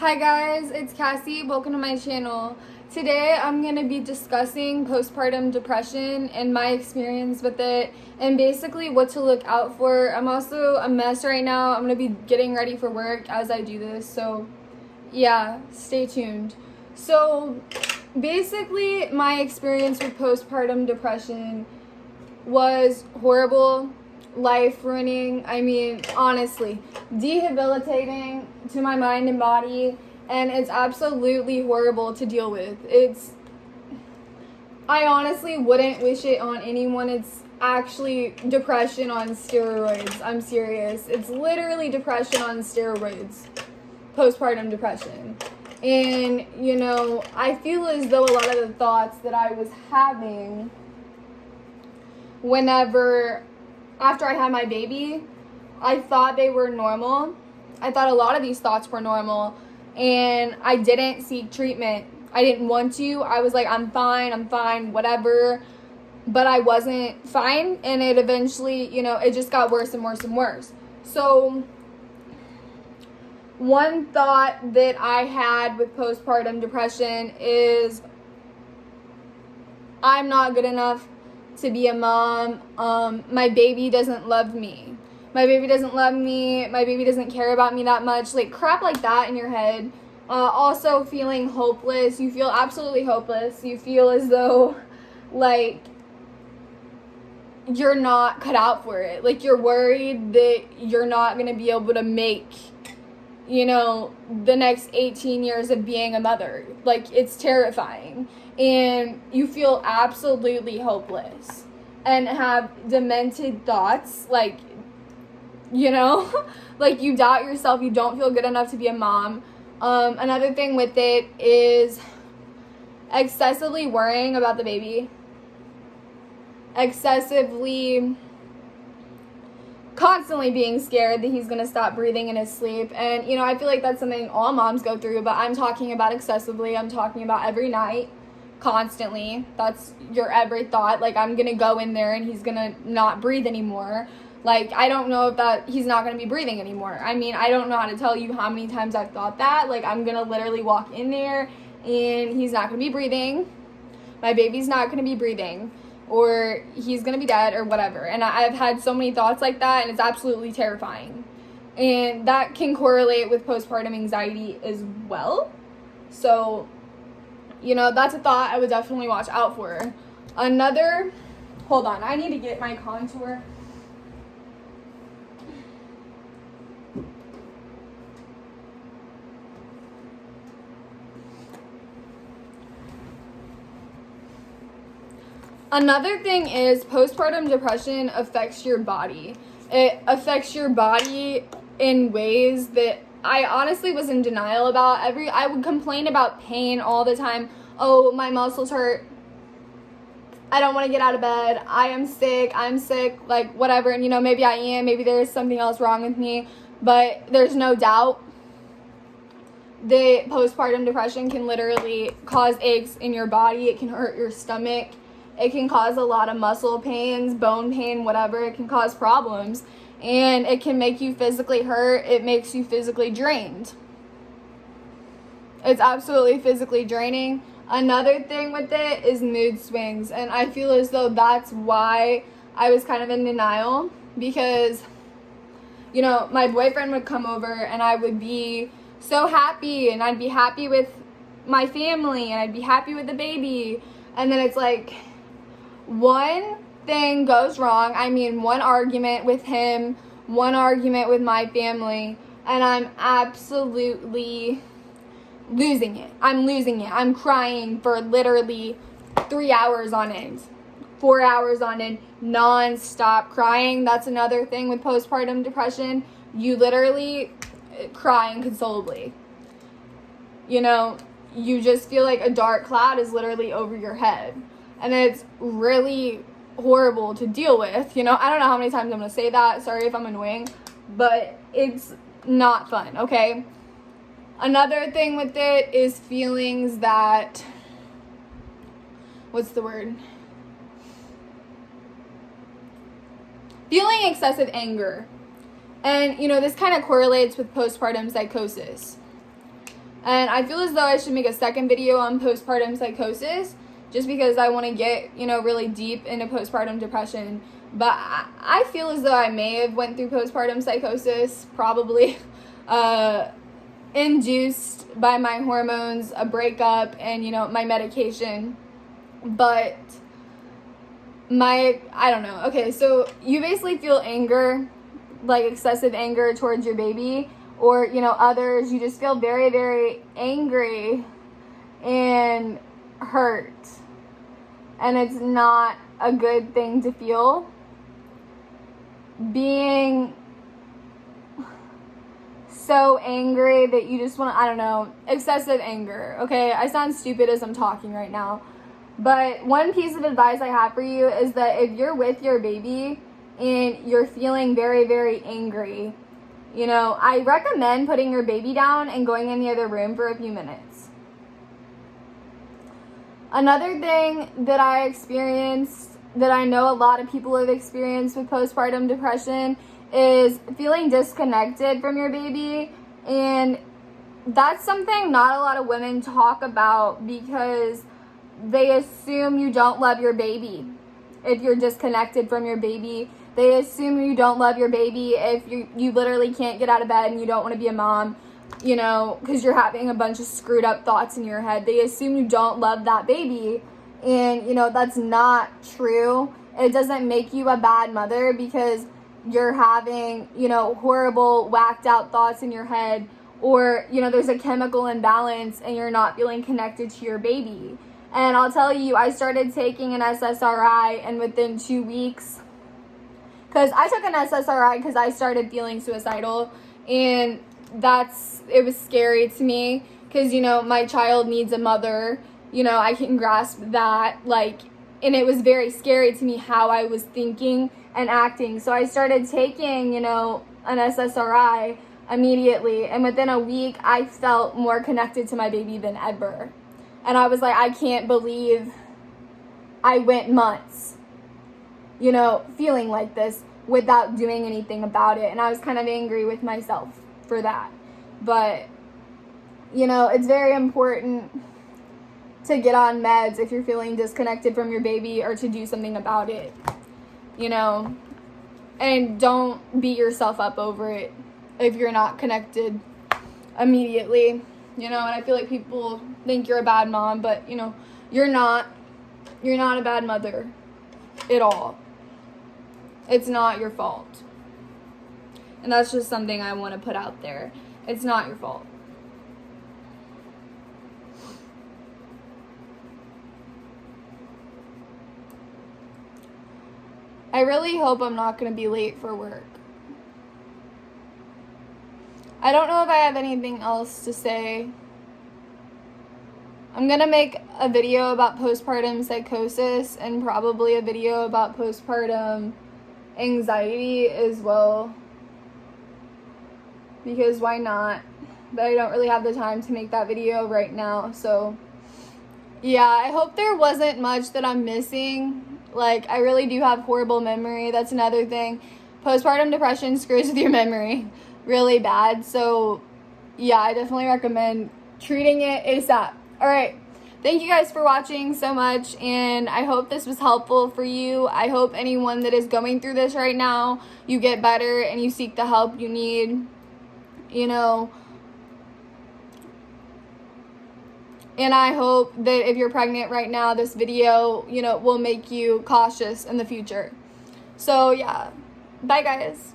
Hi guys, it's Cassie. Welcome to my channel. Today I'm going to be discussing postpartum depression and my experience with it and basically what to look out for. I'm also a mess right now. I'm going to be getting ready for work as I do this. So yeah, stay tuned. So basically my experience with postpartum depression was horrible, life-ruining. I mean, honestly, debilitating to my mind and body, and it's absolutely horrible to deal with. I honestly wouldn't wish it on anyone. It's actually depression on steroids. I'm serious. It's literally depression on steroids. Postpartum depression. And, I feel as though a lot of the thoughts that I was having after I had my baby, I thought they were normal. I thought a lot of these thoughts were normal, and I didn't seek treatment. I didn't want to. I was like, I'm fine, whatever. But I wasn't fine, and it eventually, it just got worse and worse and worse. So one thought that I had with postpartum depression is I'm not good enough to be a mom. My baby doesn't love me. My baby doesn't love me. My baby doesn't care about me that much. Like crap like that in your head. Also feeling hopeless. You feel absolutely hopeless. You feel as though like you're not cut out for it. Like you're worried that you're not going to be able to make, the next 18 years of being a mother. Like it's terrifying. And you feel absolutely hopeless and have demented thoughts, like, like you doubt yourself, you don't feel good enough to be a mom. Another thing with it is excessively worrying about the baby, constantly being scared that he's going to stop breathing in his sleep. And, I feel like that's something all moms go through, but I'm talking about excessively. I'm talking about every night. Constantly. That's your every thought. Like, I'm gonna go in there and he's gonna not breathe anymore. Like, I don't know if he's not gonna be breathing anymore. I mean, I don't know how to tell you how many times I've thought that. Like, I'm gonna literally walk in there and he's not gonna be breathing. My baby's not gonna be breathing. Or he's gonna be dead or whatever. And I've had so many thoughts like that, and it's absolutely terrifying. And that can correlate with postpartum anxiety as well. So that's a thought I would definitely watch out for. Hold on, I need to get my contour. Another thing is postpartum depression affects your body. It affects your body in ways that I honestly was in denial about. I would complain about pain all the time. Oh, my muscles hurt. I don't want to get out of bed. I'm sick, like whatever. And maybe I am, maybe there's something else wrong with me. But there's no doubt that postpartum depression can literally cause aches in your body. It can hurt your stomach. It can cause a lot of muscle pains, bone pain, whatever. It can cause problems. And it can make you physically hurt. It makes you physically drained. It's absolutely physically draining. Another thing with it is mood swings. And I feel as though that's why I was kind of in denial. Because, my boyfriend would come over and I would be so happy. And I'd be happy with my family. And I'd be happy with the baby. And then it's like one thing goes wrong. I mean, one argument with him, one argument with my family, and I'm absolutely losing it. I'm crying for literally 3 hours on end, 4 hours on end, non-stop crying. That's another thing with postpartum depression. You literally cry inconsolably. You just feel like a dark cloud is literally over your head. And it's really horrible to deal with. I don't know how many times I'm going to say that. Sorry if I'm annoying. But it's not fun, okay? Another thing with it is feelings that... What's the word? Feeling excessive anger. And, this kind of correlates with postpartum psychosis. And I feel as though I should make a second video on postpartum psychosis, just because I want to get, really deep into postpartum depression. But I feel as though I may have went through postpartum psychosis, probably induced by my hormones, a breakup, and, my medication. But I don't know. Okay, so you basically feel anger, like excessive anger towards your baby, or, others. You just feel very, very angry and hurt. And it's not a good thing to feel. Being so angry that you just want to, I don't know, excessive anger. Okay, I sound stupid as I'm talking right now. But one piece of advice I have for you is that if you're with your baby and you're feeling very, very angry, I recommend putting your baby down and going in the other room for a few minutes. Another thing that I experienced, that I know a lot of people have experienced with postpartum depression, is feeling disconnected from your baby. And that's something not a lot of women talk about, because they assume you don't love your baby if you're disconnected from your baby. They assume you don't love your baby if you literally can't get out of bed and you don't want to be a mom, because you're having a bunch of screwed up thoughts in your head. They assume you don't love that baby, and, that's not true. It doesn't make you a bad mother because you're having, horrible, whacked out thoughts in your head, or, there's a chemical imbalance and you're not feeling connected to your baby. And I'll tell you, I started taking an SSRI, and within 2 weeks, because I took an SSRI because I started feeling suicidal, and it was scary to me, because, my child needs a mother, I can grasp that, and it was very scary to me how I was thinking and acting. So I started taking, an SSRI immediately, and within a week, I felt more connected to my baby than ever. And I was like, I can't believe I went months, feeling like this without doing anything about it. And I was kind of angry with myself for that. But, it's very important to get on meds if you're feeling disconnected from your baby, or to do something about it, and don't beat yourself up over it if you're not connected immediately. And I feel like people think you're a bad mom, but, you're not. You're not a bad mother at all. It's not your fault. And that's just something I want to put out there. It's not your fault. I really hope I'm not going to be late for work. I don't know if I have anything else to say. I'm going to make a video about postpartum psychosis, and probably a video about postpartum anxiety as well, because why not? But I don't really have the time to make that video right now. So yeah, I hope there wasn't much that I'm missing. I really do have horrible memory. That's another thing. Postpartum depression screws with your memory really bad. So yeah, I definitely recommend treating it ASAP. All right. Thank you guys for watching so much, and I hope this was helpful for you. I hope anyone that is going through this right now, you get better and you seek the help you need, And I hope that if you're pregnant right now, this video, will make you cautious in the future. So yeah, bye guys.